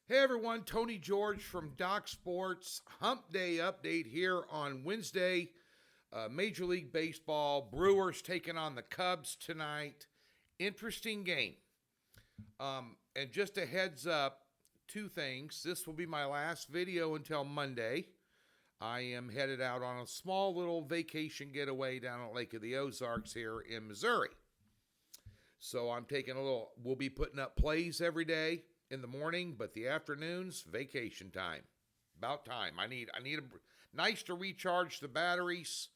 Hey everyone, Tony George from Doc Sports. Hump Day update here on Wednesday. Major League Baseball, Brewers taking on the Cubs tonight. Interesting game. And just a heads up, two things. This will be my last video until Monday. I am headed out on a small little vacation getaway down at Lake of the Ozarks here in Missouri. So I'm taking we'll be putting up plays every day in the morning, but the afternoons, vacation time. About time. I need a nice to recharge the batteries.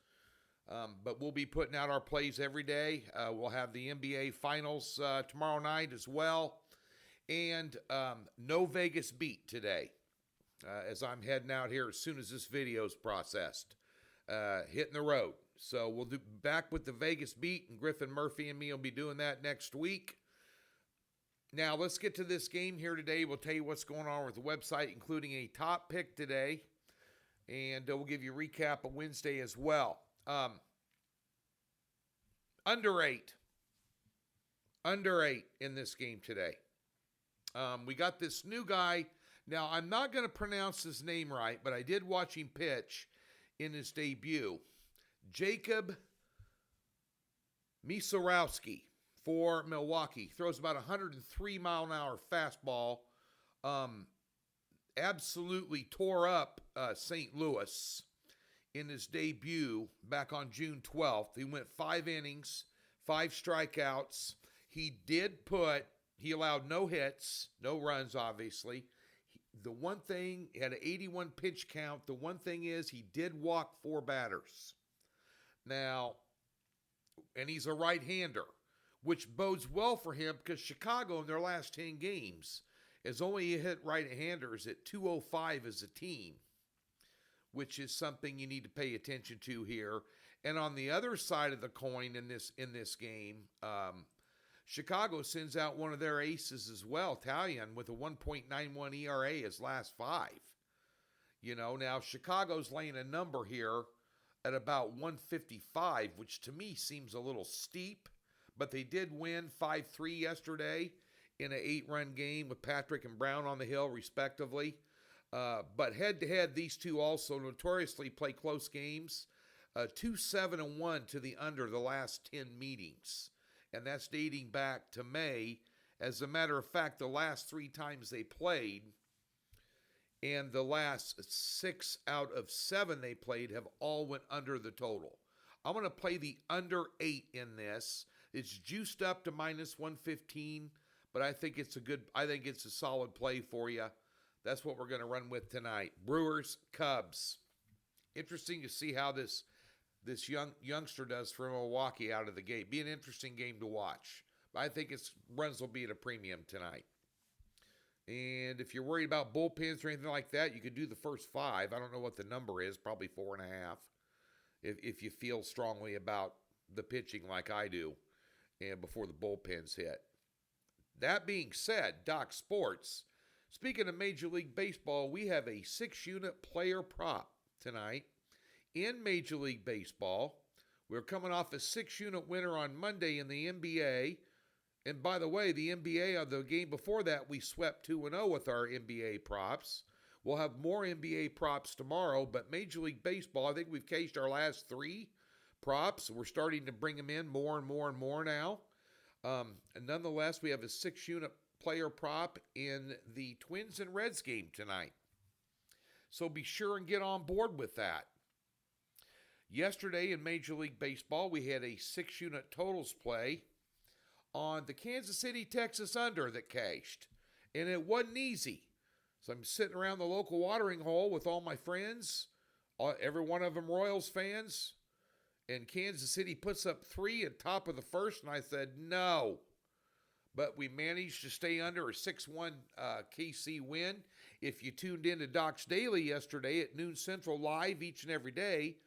But we'll be putting out our plays every day. We'll have the NBA Finals tomorrow night as well. And no Vegas beat today as I'm heading out here as soon as this video is processed. Hitting the road. So we'll be back with the Vegas beat, and Griffin Murphy and me will be doing that next week. Now, let's get to this game here today. We'll tell you what's going on with the website, including a top pick today. And we'll give you a recap of Wednesday as well. Under 8 in this game today. We got this new guy. Now, I'm not going to pronounce his name right, but I did watch him pitch in his debut. Jacob Misarowski for Milwaukee. Throws about 103 mile an hour fastball. Absolutely tore up St. Louis in his debut back on June 12th. He went 5 innings, 5 strikeouts. He allowed no hits, no runs, obviously. The one thing, he had an 81 pitch count. The one thing is he did walk 4 batters. Now, and he's a right-hander, which bodes well for him because Chicago in their last 10 games has only hit right-handers at 205 as a team, which is something you need to pay attention to here. And on the other side of the coin in this game, Chicago sends out one of their aces as well, Talion, with a 1.91 ERA his last 5. Now Chicago's laying a number here at about 155, which to me seems a little steep, but they did win 5-3 yesterday in an 8-run game with Patrick and Brown on the hill, respectively. But head-to-head, these two also notoriously play close games. 2-7-1 to the under the last 10 meetings, and that's dating back to May. As a matter of fact, the last 3 times they played and the last 6 out of 7 they played have all went under the total. I'm going to play the under 8 in this. It's juiced up to minus 115, but I think it's a solid play for you. That's what we're going to run with tonight. Brewers, Cubs. Interesting to see how this youngster does for Milwaukee out of the gate. Be an interesting game to watch. I think runs will be at a premium tonight. And if you're worried about bullpens or anything like that, you could do the first 5. I don't know what the number is, probably 4.5. If you feel strongly about the pitching like I do, and before the bullpens hit. That being said, Doc Sports, speaking of Major League Baseball, we have a 6-unit player prop tonight in Major League Baseball. We're coming off a 6-unit winner on Monday in the NBA. And by the way, the NBA, of the game before that, we swept 2-0 with our NBA props. We'll have more NBA props tomorrow, but Major League Baseball, I think we've cashed our last 3 props. We're starting to bring them in more and more and more now. And nonetheless, we have a 6-unit player prop in the Twins and Reds game tonight. So be sure and get on board with that. Yesterday in Major League Baseball, we had a 6-unit totals play on the Kansas City, Texas under that cashed. And it wasn't easy. So I'm sitting around the local watering hole with all my friends, every one of them Royals fans. And Kansas City puts up 3 at top of the first, and I said, no. But we managed to stay under a 6-1 KC win. If you tuned in to Doc's Daily yesterday at noon Central live each and every day,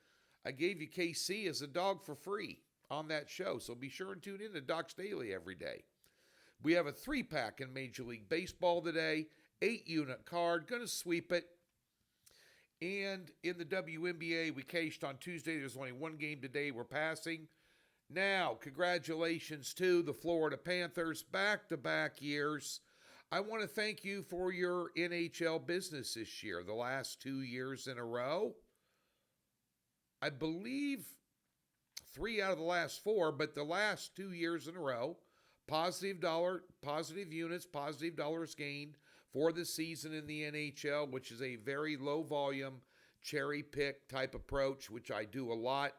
I gave you KC as a dog for free on that show. So be sure and tune in to Doc's Daily every day. We have a 3-pack in Major League Baseball today, 8-unit card, going to sweep it. And in the WNBA, we cashed on Tuesday. There's only 1 game today. We're passing. Now, congratulations to the Florida Panthers, back-to-back years. I want to thank you for your NHL business this year, the last 2 years in a row. I believe 3 out of the last 4, but the last 2 years in a row, positive units, positive dollars gained for the season in the NHL, which is a very low volume, cherry pick type approach, which I do a lot.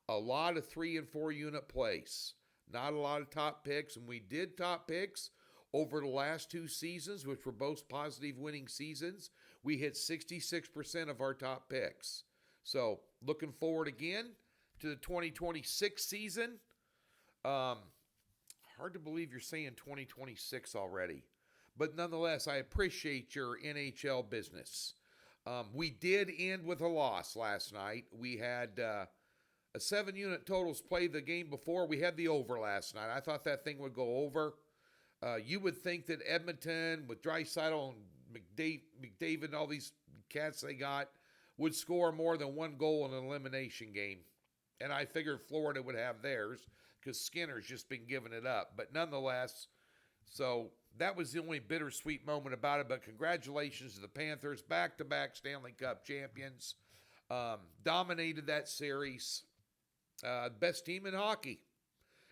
A lot of 3 and 4 unit plays, not a lot of top picks. And we did top picks over the last 2 seasons, which were both positive winning seasons. We hit 66% of our top picks. So looking forward again to the 2026 season. Hard to believe you're saying 2026 already. But nonetheless, I appreciate your NHL business. We did end with a loss last night. We had a 7-unit totals played the game before. We had the over last night. I thought that thing would go over. You would think that Edmonton, with Draisaitl and McDavid and all these cats they got, would score more than 1 goal in an elimination game. And I figured Florida would have theirs because Skinner's just been giving it up. But nonetheless, so that was the only bittersweet moment about it. But congratulations to the Panthers, back-to-back Stanley Cup champions. Dominated that series. Best team in hockey.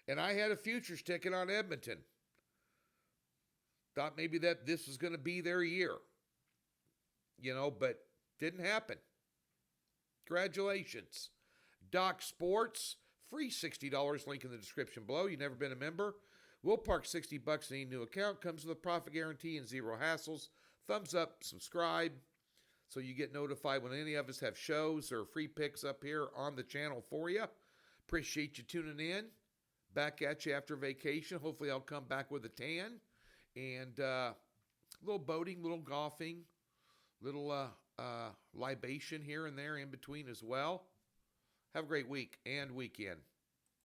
And I had a futures ticket on Edmonton. Thought maybe that this was going to be their year. But didn't happen. Congratulations. Doc Sports, free $60, link in the description below. You've never been a member? We'll park $60 in any new account. Comes with a profit guarantee and 0 hassles. Thumbs up, subscribe, so you get notified when any of us have shows or free picks up here on the channel for you. Appreciate you tuning in. Back at you after vacation. Hopefully I'll come back with a tan. And a little boating, little golfing, little libation here and there in between as well. Have a great week and weekend.